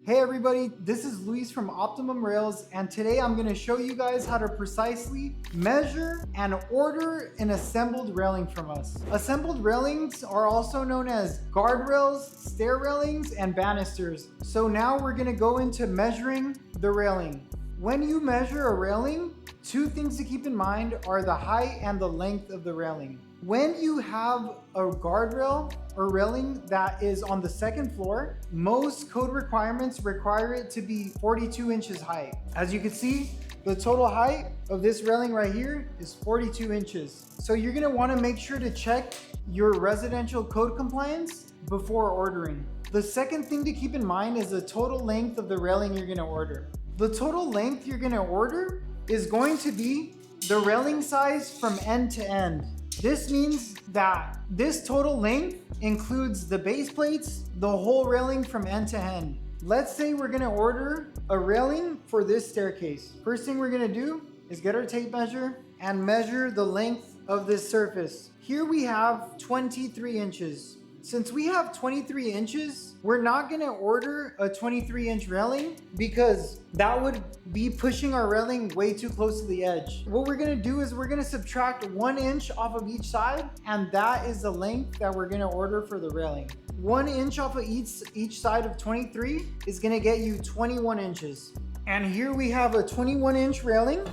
Hey everybody, this is Luis from Optimum Rails, and today I'm going to show you guys how to precisely measure and order an assembled railing from us. Assembled railings are also known as guardrails, stair railings, and banisters. So now we're going to go into measuring the railing. When you measure a railing, two things to keep in mind are the height and the length of the railing. When you have a guardrail or railing that is on the second floor, most code requirements require it to be 42 inches high. As you can see, the total height of this railing right here is 42 inches. So you're gonna wanna make sure to check your residential code compliance before ordering. The second thing to keep in mind is the total length of the railing you're gonna order. The total length you're gonna order is going to be the railing size from end to end. This means that this total length includes the base plates, the whole railing from end to end. Let's say we're gonna order a railing for this staircase. First thing we're gonna do is get our tape measure and measure the length of this surface. Here we have 23 inches. Since we have 23 inches, we're not gonna order a 23-inch railing because that would be pushing our railing way too close to the edge. What we're gonna do is we're gonna subtract 1 inch off of each side, and that is the length that we're gonna order for the railing. 1 inch off of each side of 23 is gonna get you 21 inches. And here we have a 21-inch railing.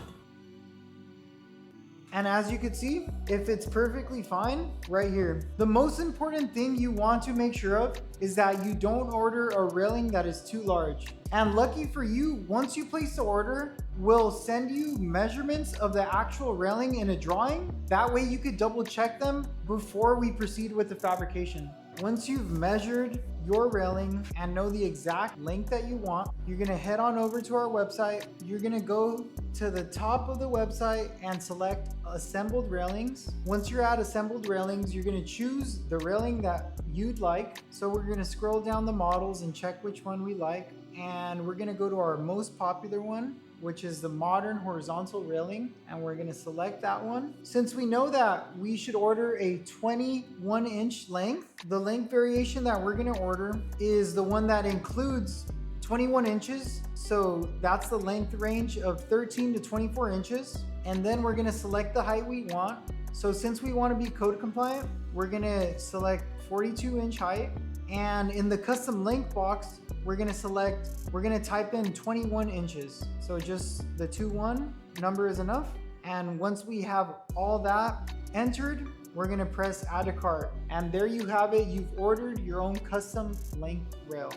And as you can see, if it's perfectly fine right here. The most important thing you want to make sure of is that you don't order a railing that is too large. And lucky for you, once you place the order, we'll send you measurements of the actual railing in a drawing. That way you could double check them before we proceed with the fabrication. Once you've measured your railing and know the exact length that you want, you're gonna head on over to our website. You're gonna go to the top of the website and select assembled railings. Once you're at assembled railings, you're gonna choose the railing that you'd like. So we're gonna scroll down the models and check which one we like. And we're gonna go to our most popular one, which is the modern horizontal railing, and we're gonna select that one. Since we know that we should order a 21-inch length, the length variation that we're gonna order is the one that includes 21 inches. So that's the length range of 13 to 24 inches. And then we're gonna select the height we want. So since we wanna be code compliant, we're gonna select 42-inch height. And in the custom length box, we're gonna type in 21 inches. So just the 21 number is enough. And once we have all that entered, we're gonna press add to cart. And there you have it. You've ordered your own custom length rail.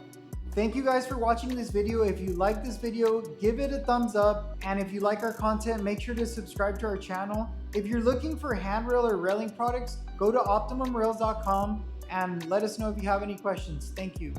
Thank you guys for watching this video. If you like this video, give it a thumbs up. And if you like our content, make sure to subscribe to our channel. If you're looking for handrail or railing products, go to optimumrails.com and let us know if you have any questions. Thank you.